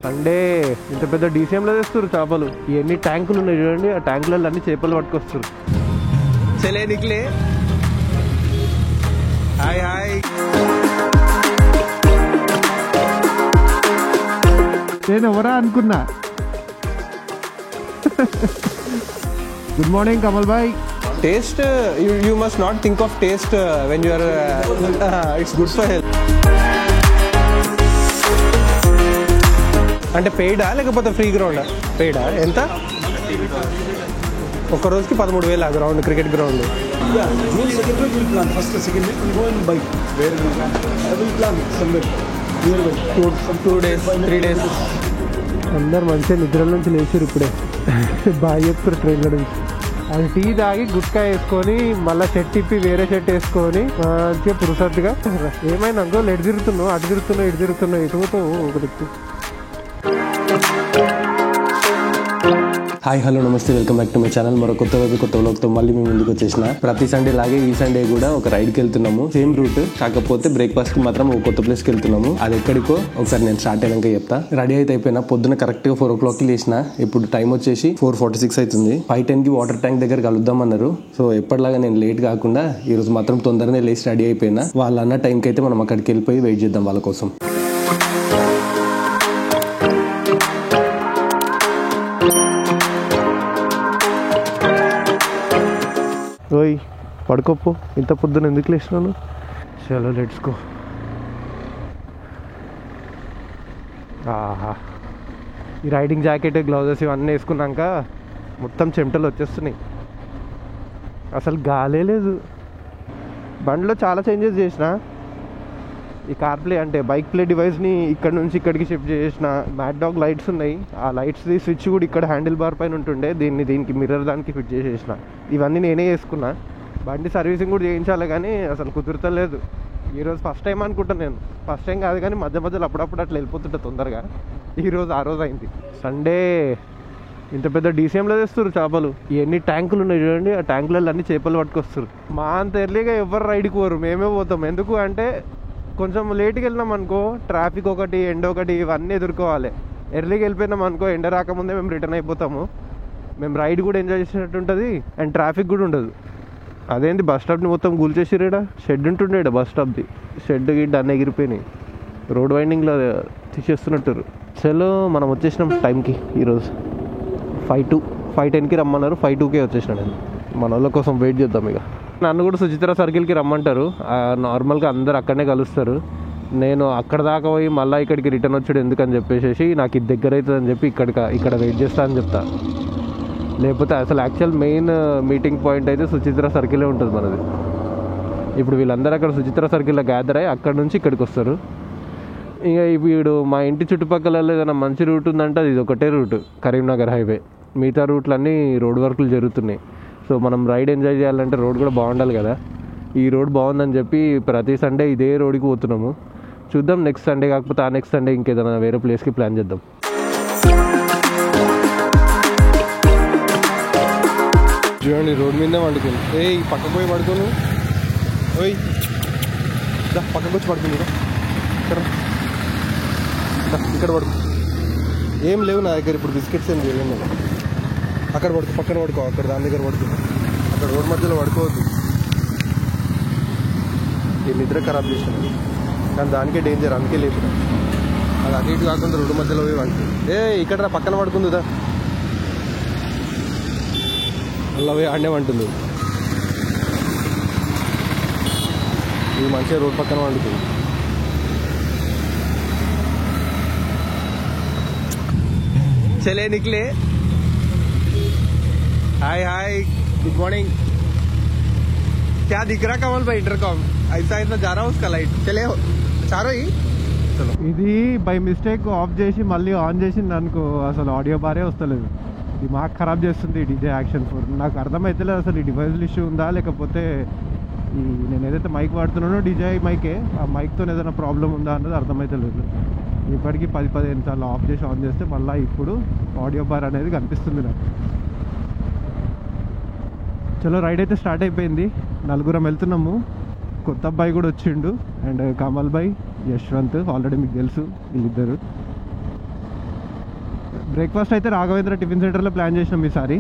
Sunday ఇంత పెద్ద డీసీఎంలో తెస్తారు చేపలు. ఎన్ని ట్యాంకులు ఉన్నాయి చూడండి, ఆ ట్యాంకులలో అన్ని చేపలు పట్టుకొస్తారు. చలే నిక్లే. Hi hi. నేను ఎవరా అనుకున్నా. Good morning Kamal Bhai. Taste, you must not think of taste when you are it's good for health. అంటే పెయిడా లేకపోతే ఫ్రీ గ్రౌండా? పెయిడా ఎంత? ఒక్క రోజుకి 13,000 ground, cricket ground. Two days 3 days. అందరు మంచిగా నిద్రల నుంచి లేచారు ఇప్పుడే. బాగా చెప్తారు ట్రైన్ల నుంచి. అది టీ తాగి గుట్కా వేసుకొని మళ్ళీ షర్ట్ తిప్పి వేరే షర్ట్ వేసుకొని మంచిగా పురుసత్తుగా ఏమైనా అందులో ఎటు తిరుగుతున్నావు, అటు తిరుగుతున్నావు, ఇటు తిరుగుతున్నావు, ఇటు పోతావు ఒక దిక్కు. హాయ్ హలో నమస్తే, welcome back to my channel. మరో కొత్త వ్లాగ్తో మళ్ళీ మేము ముందుకు వచ్చేసిన. ప్రతి సండే లాగే ఈ సండే కూడా ఒక రైడ్కి వెళ్తున్నాము. సేమ్ రూట్, కాకపోతే బ్రేక్ఫాస్ట్ కి మాత్రం ఒక కొత్త ప్లేస్కి వెళ్తున్నాము. అది ఎక్కడికో ఒకసారి నేను స్టార్ట్ అయినాక చెప్తా. రెడీ అయితే అయిపోయినా. పొద్దున కరెక్ట్ గా 4 o'clock లేచిన. ఇప్పుడు టైం వచ్చేసి 4:46 అవుతుంది. 5:10 కి వాటర్ ట్యాంక్ దగ్గర కలుద్దాం అన్నారు. సో ఎప్పటిలాగా నేను లేట్ కాకుండా ఈ రోజు మాత్రం తొందరనే లేచి రెడీ అయిపోయినా. వాళ్ళు అన్న టైంకి అయితే మనం అక్కడికి వెళ్ళిపోయి వెయిట్ చేద్దాం వాళ్ళ కోసం. ఓయ్ పడుకోపో, ఇంత పొద్దున ఎందుకు లేచినాను? చలో లెట్స్ గో. ఆహా, ఈ రైడింగ్ జాకెట్, గ్లౌజెస్ ఇవన్నీ వేసుకున్నాక మొత్తం చెమటలు వచ్చేస్తున్నాయి. అసలు గాలే లేదు. బండిలో చాలా చేంజెస్ చేసిన. ఈ కార్ ప్లే అంటే బైక్ ప్లే డివైస్ని ఇక్కడ నుంచి ఇక్కడికి షిఫ్ట్ చేసిన. మ్యాట్ డాగ్ లైట్స్ ఉన్నాయి, ఆ లైట్స్ది స్విచ్ కూడా ఇక్కడ హ్యాండిల్ బార్ పైన ఉంటుండే. దీనికి మిర్రర్ దానికి ఫిట్ చేసేసిన. ఇవన్నీ నేనే చేసుకున్నా. బండి సర్వీసింగ్ కూడా చేయించాలి కానీ అసలు కుదురుతలేదు. ఈరోజు ఫస్ట్ టైం అనుకుంటాను నేను. ఫస్ట్ టైం కాదు కానీ మధ్యలో అప్పుడప్పుడు అట్లా వెళ్ళిపోతుంటే తొందరగా. ఈరోజు ఆ రోజు అయింది. సండే ఇంత పెద్ద డీసీఎంలో తెస్తారు చేపలు. ఎన్ని ట్యాంకులు ఉన్నాయి చూడండి, ఆ ట్యాంకులలో అన్ని చేపలు పట్టుకొస్తారు. మా అంత ఎర్లీగా ఎవరు రైడ్కి పోరు, మేమే పోతాం. ఎందుకు అంటే కొంచెం లేట్కి వెళ్ళినాం అనుకో, ట్రాఫిక్ ఒకటి, ఎండ ఒకటి, ఇవన్నీ ఎదుర్కోవాలి. ఎర్లీకి వెళ్ళిపోయినాం అనుకో, ఎండ రాకముందే మేము రిటర్న్ అయిపోతాము. మేము రైడ్ కూడా ఎంజాయ్ చేసినట్టు ఉంటుంది అండ్ ట్రాఫిక్ కూడా ఉండదు. అదేంటి బస్ స్టాప్ని మొత్తం కూల్చేసిరేడా. షెడ్ ఉంటుండే బస్ స్టాప్ది. షెడ్ గిడ్డ అన్నీ ఎగిరిపోయినాయి. రోడ్ వైండింగ్లో తీసేస్తున్నట్టు. చలో మనం వచ్చేసినాం టైంకి. ఈరోజు 5:10కి రమ్మన్నారు. 5:02కే వచ్చేసిన నేను. మన వాళ్ళ కోసం వెయిట్ చేద్దాం. ఇక నన్ను కూడా సుచిత్ర సర్కిల్కి రమ్మంటారు. నార్మల్గా అందరు అక్కడనే కలుస్తారు. నేను అక్కడ దాకా పోయి మళ్ళీ ఇక్కడికి రిటర్న్ వచ్చాడు ఎందుకని చెప్పేసి నాకు ఇది దగ్గర అవుతుందని చెప్పి ఇక్కడ వెయిట్ చేస్తా అని చెప్తా. లేకపోతే అసలు యాక్చువల్ మెయిన్ మీటింగ్ పాయింట్ అయితే సుచిత్ర సర్కిలే ఉంటుంది మనది. ఇప్పుడు వీళ్ళందరూ అక్కడ సుచిత్ర సర్కిల్లో గ్యాదర్ అయ్యి అక్కడ నుంచి ఇక్కడికి వస్తారు. ఇక ఇప్పుడు మా ఇంటి చుట్టుపక్కల ఏదైనా మంచి రూట్ ఉందంటే అది ఒకటే రూట్, కరీంనగర్ హైవే. మిగతా రూట్లన్నీ రోడ్ వర్కులు జరుగుతున్నాయి. సో మనం రైడ్ ఎంజాయ్ చేయాలంటే రోడ్ కూడా బాగుండాలి కదా. ఈ రోడ్ బాగుందని చెప్పి ప్రతి సండే ఇదే రోడ్కి పోతున్నాము. చూద్దాం, నెక్స్ట్ సండే కాకపోతే ఆ నెక్స్ట్ సండే ఇంకేదైనా వేరే ప్లేస్కి ప్లాన్ చేద్దాం. చూడండి రోడ్ మీదే వండుకుంది. పక్కకు పోయి పడుకోను. ఓయ్ పక్కకు వచ్చి పడుకుంది. ఇక్కడ పడుకో. ఏం లేవు నా దగ్గర ఇప్పుడు, బిస్కెట్స్ ఏం చేయలేము. అక్కడ పడుకో, పక్కన పడుకో. అక్కడ దాని దగ్గర పడుకో. అక్కడ రోడ్ మధ్యలో పడుకోవద్దు. ఈ నిద్ర ఖరాబ్ చేసాను కానీ దానికే డేంజర్, అందుకే లేపుదా. అది అటు ఇటు కాకుండా రోడ్డు మధ్యలో పోయి వండుతుంది. ఇక్కడ పక్కన పడుకుందిదా, అలా పోయి ఆడనే వంటుంది. ఇది మంచిగా రోడ్ పక్కన వండుతుంది. చలే నిక్లే. हाय हाय, गुड मॉर्निंग. क्या दिख रहा कमल भाई? इंटरकॉम ऐसा इतना जा रहा है उसका लाइट. चले चारों ही చలో. ఇది బై మిస్టేక్ ఆఫ్ చేసి మళ్ళీ ఆన్ చేసింది అనుకో, అసలు ఆడియో బారే వస్తలేదు. దిమాగ్ ఖరాబ్ చేస్తుంది డీజే యాక్షన్ 4. నాకు అర్థమైతలేదు అసలు ఈ డివైస్ ఇష్యూ ఉందా లేకపోతే ఈ నేను ఏదైతే మైక్ వాడుతున్నానో డీజే మైకే, ఆ మైక్తో ఏదైనా ప్రాబ్లం ఉందా అన్నది అర్థమైతలేదు. ఇప్పటికీ 10-15 సార్లు ఆఫ్ చేసి ఆన్ చేస్తే మళ్ళీ ఇప్పుడు ఆడియో బార్ అనేది కనిపిస్తుంది నాకు. చలో రైడ్ అయితే స్టార్ట్ అయిపోయింది. 4 వెళ్తున్నాము. కొత్త అబ్బాయి కూడా వచ్చిండు and Kamal Bhai, Yashwant already మీకు తెలుసు వీళ్ళిద్దరు. బ్రేక్ఫాస్ట్ అయితే రాఘవేంద్ర టిఫిన్ సెంటర్లో ప్లాన్ చేసినాం ఈసారి,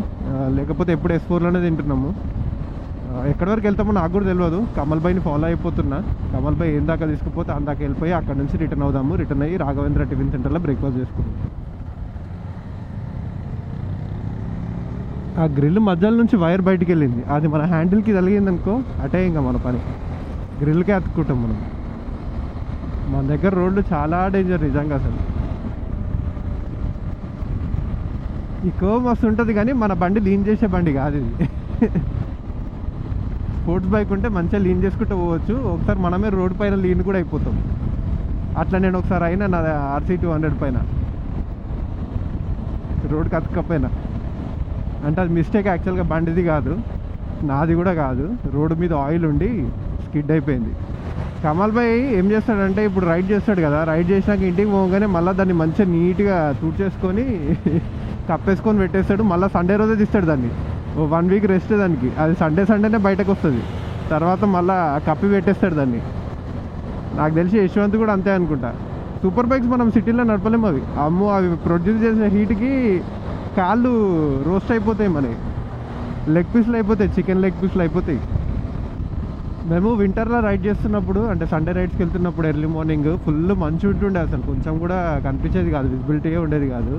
లేకపోతే ఎప్పుడు S4లోనే తింటున్నాము. ఎక్కడి వరకు వెళ్తామో నాకు కూడా తెలియదు. కమల్ బైని ఫాలో అయిపోతున్నా. కమల్ బై ఏం దాకా తీసుకుపోతే అందాక వెళ్ళిపోయి అక్కడ నుంచి రిటర్న్ అవుదాము. రిటర్న్ అయ్యి రాఘవేంద్ర టిఫిన్ సెంటర్లో బ్రేక్ఫాస్ట్ చేసుకుంటాం. ఆ గ్రిల్ మధ్యలో నుంచి వైర్ బయటికి వెళ్ళింది, అది మన హ్యాండిల్కి తగిలింది అనుకో అటే ఇంకా మన పని, గ్రిల్కే అతుక్కుంటాం మనం. మన దగ్గర రోడ్లు చాలా డేంజర్ నిజంగా. అసలు ఈ కర్వ్ మస్తు ఉంటుంది కానీ మన బండి లీన్ చేసే బండి కాదు ఇది. స్పోర్ట్స్ బైక్ ఉంటే మంచిగా లీన్ చేసుకుంటూ పోవచ్చు. ఒకసారి మనమే రోడ్ పైన లీన్ కూడా అయిపోతాం. అట్లా నేను ఒకసారి అయినా నా RC 200 పైన రోడ్కి అతకపోయినా. అంటే అది మిస్టేక్, యాక్చువల్గా బండిది కాదు, నాది కూడా కాదు. రోడ్డు మీద ఆయిల్ ఉండి స్కిడ్ అయిపోయింది. కమల్ భాయ్ ఏం చేస్తాడంటే ఇప్పుడు రైడ్ చేస్తాడు కదా, రైడ్ చేసినాక ఇంటికి పోగానే మళ్ళీ దాన్ని మంచిగా నీట్గా తుడిచేసుకొని కప్పేసుకొని పెట్టేస్తాడు. మళ్ళీ సండే రోజే తీస్తాడు దాన్ని. 1 వీక్ రెస్ట్ దానికి. అది సండేనే బయటకు వస్తుంది. తర్వాత మళ్ళీ కప్పి పెట్టేస్తాడు దాన్ని. నాకు తెలిసి యశ్వంత్ కూడా అంతే అనుకుంటా. సూపర్ బైక్స్ మనం సిటీలో నడపలేము. అవి అమ్మో, అవి ప్రొడ్యూస్ చేసిన హీట్కి కాళ్ళు రోస్ట్ అయిపోతాయి, మనకి లెగ్ పీస్లు అయిపోతాయి, చికెన్ లెగ్ పీస్లు అయిపోతాయి. మేము వింటర్లో రైడ్ చేస్తున్నప్పుడు, అంటే సండే రైడ్స్కి వెళ్తున్నప్పుడు ఎర్లీ మార్నింగ్ ఫుల్ మంచు ఉంటుండే, అసలు కొంచెం కూడా కనిపించేది కాదు, విజిబిలిటీ ఉండేది కాదు.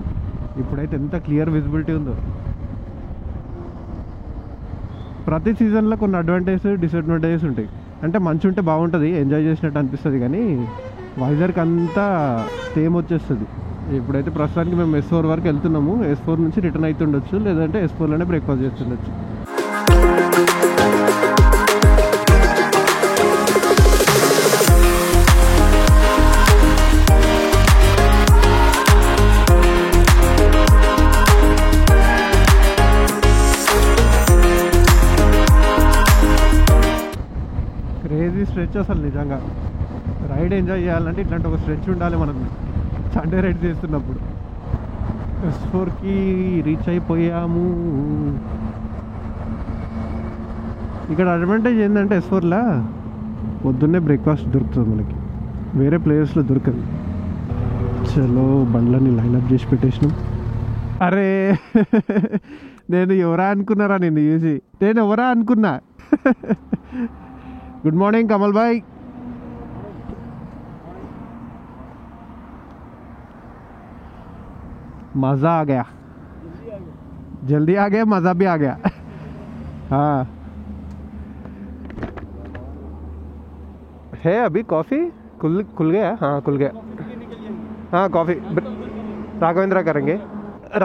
ఇప్పుడైతే ఎంత క్లియర్ విజిబిలిటీ ఉందో. ప్రతి సీజన్లో కొన్ని అడ్వాంటేజెస్ డిసడ్వాంటేజెస్ ఉంటాయి. అంటే మంచు ఉంటే బాగుంటుంది, ఎంజాయ్ చేసినట్టు అనిపిస్తుంది, కానీ వైజర్కి అంతా సేమ్ వచ్చేస్తుంది. ఇప్పుడైతే ప్రస్తుతానికి మేము S4 వరకు వెళ్తున్నాము. S4 నుంచి రిటర్న్ అవుతుండొచ్చు, లేదంటే S4లోనే బ్రేక్ఫాస్ట్ చేస్తుండొచ్చు. క్రేజీ స్ట్రెచ్ అసలు నిజంగా. రైడ్ ఎంజాయ్ చేయాలంటే ఇట్లాంటి ఒక స్ట్రెచ్ ఉండాలి మనకు సండే రైడ్ చేస్తున్నప్పుడు. S4కి రీచ్ అయిపోయాము. ఇక్కడ అడ్వాంటేజ్ ఏంటంటే S4లో పొద్దున్నే బ్రేక్ఫాస్ట్ దొరుకుతుంది మనకి, వేరే ప్లేసెస్లో దొరకదు. చలో బండ్లని లైన్అప్ చేసి పెట్టేసినాం. అరే నేను ఎవరా అనుకున్నారా, నేను చూసి నేను ఎవరా అనుకున్నా. గుడ్ మార్నింగ్ కమల్ భాయ్. मज़ा आ गया, जल्दी आ गया, मज़ा भी आ गया. हाँ है अभी कॉफ़ी खुल गया. हाँ खुल गया. हाँ कॉफ़ी राघवेंद्रा करेंगे.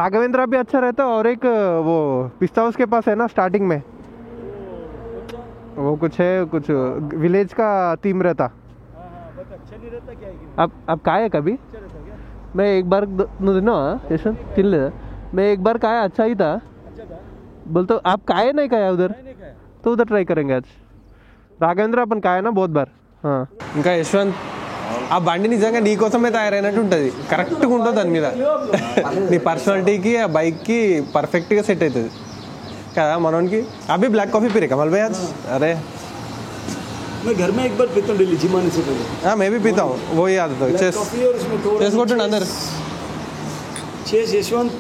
राघवेंद्रा भी अच्छा रहता. और एक वो पिस्ता हाउस के पास है ना स्टार्टिंग में, वो कुछ है, कुछ विलेज का थीम रहता. अच्छा नहीं रहता क्या? अब का है कभी मैं एक बार दिन यशवंत किन मैं एक बार खाया, अच्छा ही था. बोलते आप खाए नहीं खाया उधर, तो उधर ट्राई करेंगे आज. రాఘవేంద్ర अपन खाया ना बहुत बार. ఇంకా యశ్వంత్ ఆ బండి నిజంగా నీ కోసమే తయారైనట్టు ఉంటుంది. కరెక్ట్గా ఉంటుంది దాని మీద. నీ పర్సనాలిటీకి ఆ బైక్కి పర్ఫెక్ట్గా సెట్ అవుతుంది కదా మనోనికి. అభి బ్లాక్ కాఫీ పీరే కమల్ భాయ్ आज? अरे मैं घर में एक बार पीता हूँ डेली, जिम आने से पहले. हाँ मैं भी पीता हूँ, वही आदत है. चेस कॉफी और उसमें थोड़ा चेस कोटन अंदर. चेस यशवंत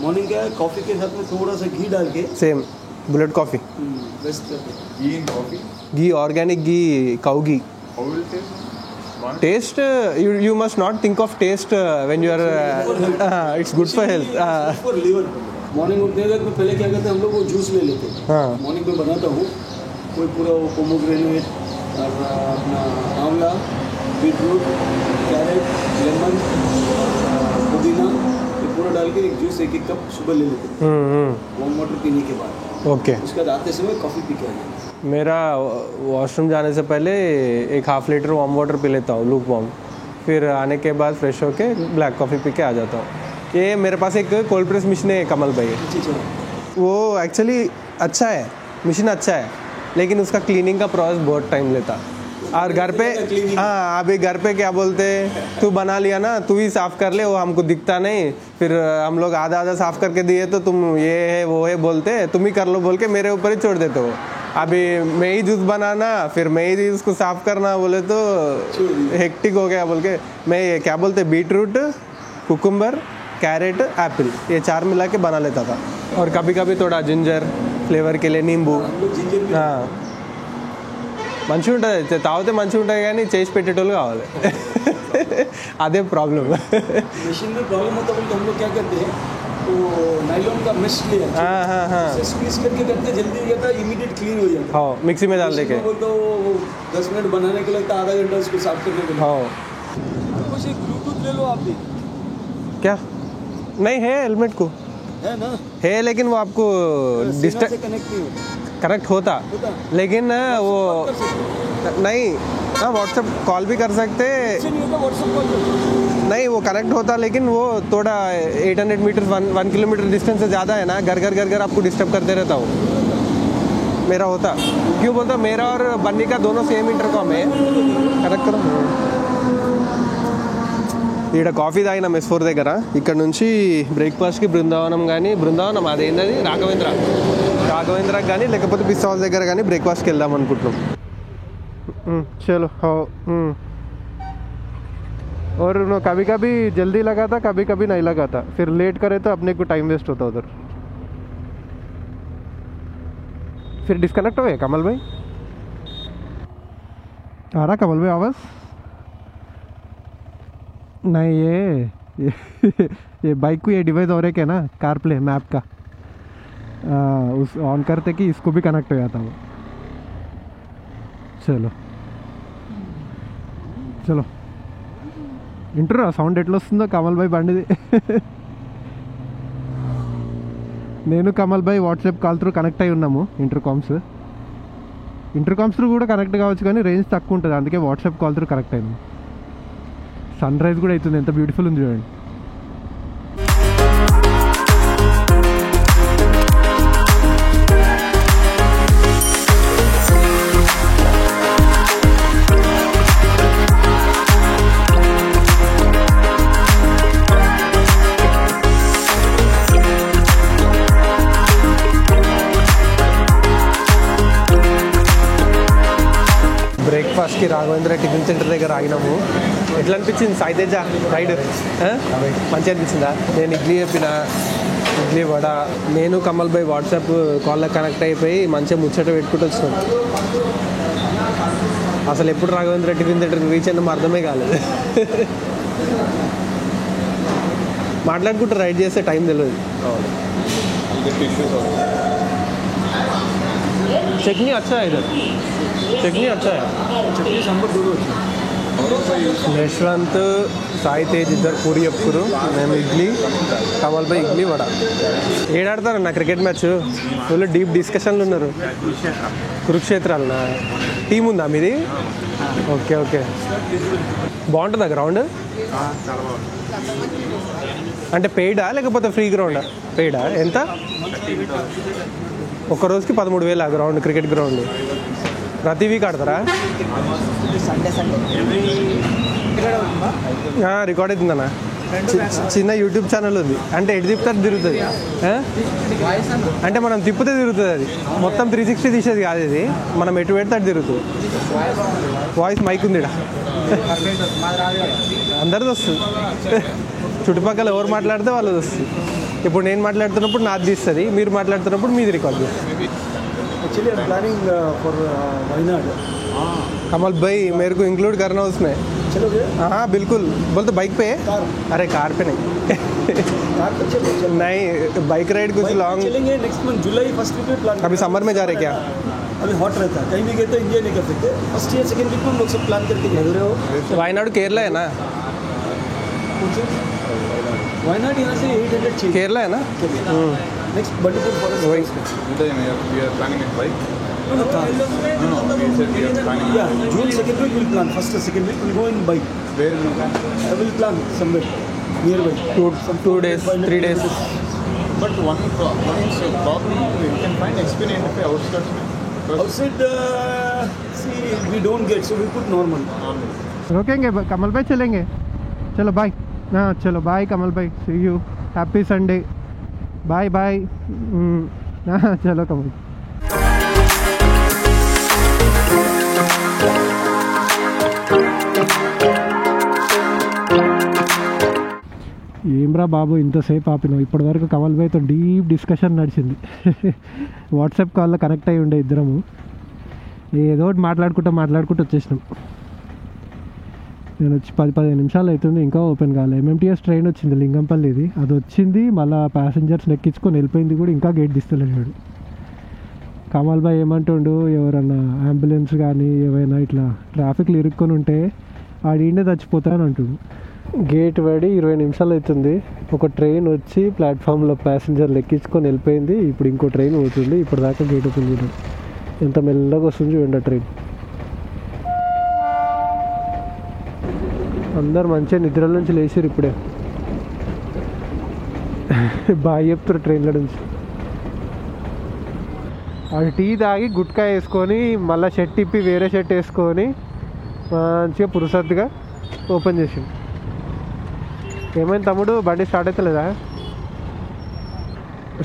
मॉर्निंग का कॉफी के साथ में थोड़ा सा घी डाल के. Same bullet coffee, best ghee, organic ghee, cow ghee. Taste, you must not think of taste when you are it's good for health. For liver. Morning उठने तक मैं पहले क्या करते हैं, हम लोग वो जूस ले लेते हैं. हाँ. मॉर्निंग में बनाता हूँ कोई पूरा वो पोमोग्रेनेट और अपना आंवला, बीटरूट, कैरेट, लेमन, पुदीना, ये पूरा डाल के एक जूस एक कप सुबह ले लेते हैं वार्म वाटर पीने के बाद. ओके. उसके बाद आते समय कॉफ़ी पी के आ जाते. मेरा वॉशरूम जाने से पहले 1/2 लीटर वार्म वाटर पी लेता हूँ, लूप वार्म. फिर आने के बाद फ्रेश होके ब्लैक कॉफ़ी पी के आ जाता हूँ. ये मेरे पास एक कोल्ड प्रेस मशीन है कमल भाई. वो एक्चुअली अच्छा है, मशीन अच्छा है, लेकिन उसका क्लीनिंग का प्रोसेस बहुत टाइम लेता. और घर पे हाँ अभी घर पे क्या बोलते, तू बना लिया ना, तू ही साफ़ कर ले, वो हमको दिखता नहीं. फिर हम लोग आधा साफ़ करके दिए तो तुम ये है वो है बोलते, तुम ही कर लो बोल के मेरे ऊपर ही छोड़ देते हो. अभी मैं ही जूस बनाना फिर मैं ही उसको साफ करना बोले तो हेक्टिक हो गया बोल के मैं ये क्या बोलते बीटरूट कुकुम्बर कैरेट एप्पल ये 4 मिला के बना लेता था और कभी कभी थोड़ा जिंजर फ्लेवर के लिए नींबू మంచిగా ఉంటుంది తాగితే మంచిగా ఉంటుంది కానీ చేసి పెట్టేటోళ్ళు కావాలి అదే ప్రాబ్లం मशीन में प्रॉब्लम होता है तो हम लोग क्या करते हैं तो नायलॉन का मेश लिया स्क्वीज करके करते जल्दी हो जाता है इमीडिएट क्लीन हो जाता है हाँ मिक्सी में डाल देके तो 10 मिनट बनाने के लगता है आधा घंटा उसको साफ करने के लिए हाँ कुछ एक ब्लूटूथ ले लो आप भी क्या नहीं है हेलमेट को है ना है लेकिन वो आपको डिस्टेंस से कनेक्ट नहीं होता कनेक्ट होता लेकिन वो नहीं हाँ व्हाट्सएप कॉल भी कर सकते नहीं वो कनेक्ट होता लेकिन वो थोड़ा 800 मीटर 1 किलोमीटर डिस्टेंस से ज़्यादा है ना घर घर घर घर आपको डिस्टर्ब करते रहता हो मेरा होता क्यों बोलता मेरा और बन्नी का दोनों सेम इंटरकॉम है कनेक्ट करो ఈడ కాఫీ తాగిన మెస్ 4 దగ్గర ఇక్కడ నుంచి బ్రేక్ఫాస్ట్కి బృందావనం కానీ బృందావనం అదేంటది రాఘవేంద్ర కానీ లేకపోతే పిస్తా హౌస్ దగ్గర కానీ బ్రేక్ఫాస్ట్కి వెళ్దాం అనుకుంటున్నాం चलो हाँ और कभी कभी जल्दी लगा था कभी कभी नहीं लगा था फिर लेट करे तो अपने को टाइम वेस्ट होता उधर फिर डिस्कनेक्ट हो गया कमल भाई आ रहा कमल भाई आवाज़ नहीं ये बाइक को ये डिवाइस और एक है ना कार प्ले मैप का उस ऑन करते कि इसको भी कनेक्ट हो जाता वो చలో వింటురా సౌండ్ ఎట్లా వస్తుందో కమల్ భాయ్ బండిది నేను కమల్ భాయ్ వాట్సాప్ కాల్ త్రూ కనెక్ట్ అయి ఉన్నాము ఇంటర్కామ్స్ త్రూ కూడా కనెక్ట్ కావచ్చు కానీ రేంజ్ తక్కువ ఉంటుంది అందుకే వాట్సాప్ కాల్ త్రూ కనెక్ట్ అయింది సన్ రైజ్ కూడా అవుతుంది ఎంత బ్యూటిఫుల్ ఉంది చూడండి బ్రేక్ఫాస్ట్కి రాఘవేంద్ర టిఫిన్ సెంటర్ దగ్గర ఆగినాము ఎట్లా అనిపించింది సాయితేజ రైడ్ మంచిగా అనిపించిందా నేను ఇడ్లీ చెప్పిన ఇడ్లీ వడ నేను కమల్ భాయ్ వాట్సాప్ కాల్లో కనెక్ట్ అయిపోయి మంచిగా ముచ్చట పెట్టుకుంటూ వచ్చినాం అసలు ఎప్పుడు రాఘవేంద్ర టిఫిన్ సెంటర్కి రీచ్ అయినా అర్థమే కాలేదు మాట్లాడుకుంటూ రైడ్ చేస్తే టైం తెలియదు చట్నీ వచ్చా ఇద్దరు చట్నీ వచ్చా चटनी सांबर दोनों अच्छे యశ్వంత్ సాయి తేజ్ ఇద్దరు పూరి చెప్పుకురు మేము ఇడ్లీ కమల్ భాయ్ ఇడ్లీ వడ ఏడాడతారన్న క్రికెట్ మ్యాచ్ ఫుల్ డీప్ డిస్కషన్లు ఉన్నారు కురుక్షేత్రాలనా టీం ఉందా మీది ఓకే ఓకే బాగుంటుందా గ్రౌండ్ అంటే పెయిడా లేకపోతే ఫ్రీ గ్రౌండా పెయిడా ఎంత ఒక రోజుకి 13,000 గ్రౌండ్ క్రికెట్ గ్రౌండ్ ప్రతి వీక్ ఆడతారా రికార్డ్ అవుతుందన్నా చిన్న యూట్యూబ్ ఛానల్ ఉంది అంటే ఎటు తిప్పుతారు తిరుగుతుంది అంటే మనం తిప్పితే తిరుగుతుంది అది మొత్తం 360 తీసేది కాదు ఇది మనం ఎటు పెడితే అటు తిరుగుతుంది వాయిస్ మైక్ ఉంది అందరిది వస్తుంది చుట్టుపక్కల ఎవరు మాట్లాడితే వాళ్ళది వస్తుంది ఇప్పుడు నేను మాట్లాడుతున్నప్పుడు నాది తీస్తుంది మీరు మాట్లాడుతున్నప్పుడు మీది రికార్డ్ చేస్తుంది actually I am planning for Wayanad Kamal bhai मेरे को इंक्लूड करना उसमें चलोगे हाँ बिल्कुल बोल तो बाइक पे कार अरे कार पे नहीं कार पे चलो नहीं बाइक राइड कुछ लॉन्ग चलेंगे नेक्स्ट मंथ जुलाई फर्स्ट वीक में प्लान अभी समर में जा रहे क्या अभी हॉट रहता है कहीं भी गए तो एंजॉय नहीं कर सकते फर्स्ट ईयर सेकंड वीक में हम लोग सब प्लान करके गए रहे हो वायनाड केरला है ना वायनाड यहाँ से 800 चाहिए केरला है ना नेक्स्ट बंडीपुर फॉरेस्ट वही We are planning it bike. no car No, we said we are planning it. yeah June second week we'll plan first or second week we'll go in bike Where in the I will plan somewhere nearby 2 days 3 days But one problem you can find XP95 outskirts. outside see we don't get so we put normal रोकेंगे कमल भाई चलेंगे चलो bye हाँ चलो bye Kamal bhai see you happy Sunday bye bye हाँ चलो कमल ఏమ్రా బాబు ఇంతసేపు ఆపినావు, ఇప్పటివరకు కమల్ భాయ్తో డీప్ డిస్కషన్ నడిచింది. వాట్సాప్ కాల్లో కనెక్ట్ అయ్యి ఉండే ఇద్దరము, ఏదో ఒకటి మాట్లాడుకుంటూ వచ్చేసినాం. నేను వచ్చి 10-15 నిమిషాలు అవుతుంది, ఇంకా ఓపెన్ కాలే. ఎంఎంటీఎస్ ట్రైన్ వచ్చింది లింగంపల్లిది, అది వచ్చింది, మళ్ళీ ప్యాసింజర్స్ని ఎక్కించుకొని వెళ్ళిపోయింది కూడా, ఇంకా గేట్ తీస్తలేడు. కమల్ భాయ్ ఏమంటుండు, ఎవరన్నా అంబులెన్స్ కానీ ఏవైనా ఇట్లా ట్రాఫిక్లు ఇరుక్కొని ఉంటే ఆడిండే చచ్చిపోతాను అంటుండు. గేట్ పడి 20 నిమిషాలు అవుతుంది, ఒక ట్రైన్ వచ్చి ప్లాట్ఫామ్లో ప్యాసింజర్లు ఎక్కించుకొని వెళ్ళిపోయింది. ఇప్పుడు ఇంకో ట్రైన్ పోతుంది, ఇప్పటిదాకా గేట్ ఓపెన్ చేయడం. ఎంత మెల్లగా వస్తుంది చూడండి ఆ ట్రైన్. అందరు మంచిగా నిద్రల నుంచి లేచారు ఇప్పుడే, బాగా చెప్తారు ట్రైన్ల నుంచి. అది టీ తాగి గుట్కా వేసుకొని మళ్ళీ షర్ట్ ఇప్పి వేరే షర్ట్ వేసుకొని మంచిగా పురుసద్దుగా ఓపెన్ చేసిండు. ఏమైంది తమ్ముడు, బండి స్టార్ట్ అవుతలేదా?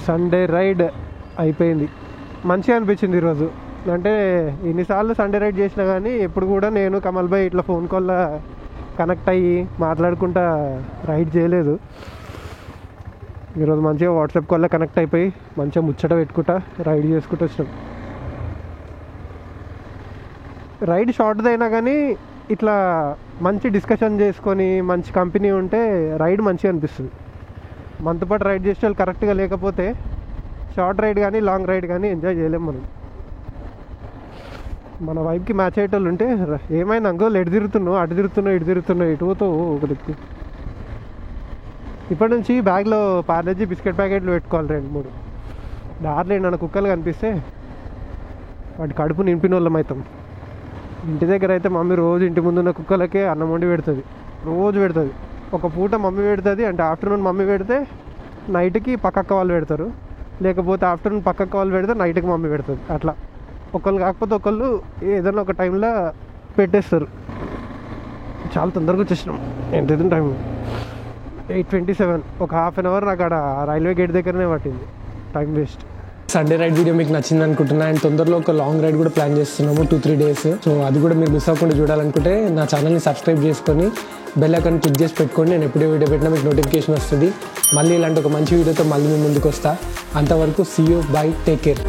సండే రైడ్ అయిపోయింది, మంచిగా అనిపించింది ఈరోజు. అంటే ఎన్నిసార్లు సండే రైడ్ చేసినా కానీ ఎప్పుడు కూడా నేను కమల్ భాయ్ ఇట్లా ఫోన్ కాల్లో కనెక్ట్ అయ్యి మాట్లాడుకుంటా రైడ్ చేయలేదు. ఈరోజు మంచిగా వాట్సాప్ కాల్లో కనెక్ట్ అయిపోయి మంచిగా ముచ్చట పెట్టుకుంటా రైడ్ చేసుకుంటూ వచ్చినాం. రైడ్ షార్ట్ది అయినా కానీ ఇట్లా మంచి డిస్కషన్ చేసుకొని మంచి కంపెనీ ఉంటే రైడ్ మంచిగా అనిపిస్తుంది. మనతో పాటు రైడ్ చేసే వాళ్ళు కరెక్ట్గా లేకపోతే షార్ట్ రైడ్ కానీ లాంగ్ రైడ్ కానీ ఎంజాయ్ చేయలేము మనం. మన వైపుకి మ్యాచ్ అయ్యేటోళ్ళు ఉంటే ఏమైనా అంగోలు ఎటు తిరుగుతున్నావు, అటు తిరుగుతున్నావు, ఇటు తిరుగుతున్నావు, ఇటు పోతావు ఒక దిక్కు. ఇప్పటి నుంచి బ్యాగ్లో పార్లేజీ బిస్కెట్ ప్యాకెట్లు పెట్టుకోవాలి 2-3. దారిలో ఏమన్నా కుక్కలు కనిపిస్తే వాటి కడుపు నింపిన వాళ్ళం అవుతాం. ఇంటి దగ్గర అయితే మమ్మీ రోజు ఇంటి ముందున్న కుక్కలకే అన్నం వండి పెడుతుంది, రోజు పెడుతుంది. ఒక పూట మమ్మీ పెడుతుంది, అంటే ఆఫ్టర్నూన్ మమ్మీ పెడితే నైట్కి పక్కక్క వాళ్ళు పెడతారు, లేకపోతే ఆఫ్టర్నూన్ పక్కక్క వాళ్ళు పెడితే నైట్కి మమ్మీ పెడుతుంది. అట్లా ఒకళ్ళు కాకపోతే ఒకళ్ళు ఏదైనా ఒక టైంలో పెట్టేస్తారు. చాలా తొందరగా వచ్చేసినాం. ఎంత టైం 8:27, ఒక హాఫ్ అన్ అవర్ నాకు అక్కడ రైల్వే గేట్ దగ్గరనే పట్టింది time waste. Sunday ride video మీకు నచ్చింది అనుకుంటున్నా. అండ్ తొందరలో ఒక లాంగ్ రైడ్ కూడా ప్లాన్ చేస్తున్నాము 2-3 డేస్. సో అది కూడా మీరు మిస్ అవ్వకుండా చూడాలనుకుంటే నా ఛానల్ని సబ్స్క్రైబ్ చేసుకొని బెల్ ఐకాన్ క్లిక్ చేసి పెట్టుకోండి. నేను ఎప్పుడే వీడియో పెట్టినా మీకు నోటిఫికేషన్ వస్తుంది. మళ్ళీ ఇలాంటి ఒక మంచి వీడియోతో మళ్ళీ మీ ముందుకు వస్తా. అంతవరకు see you, bye, take care.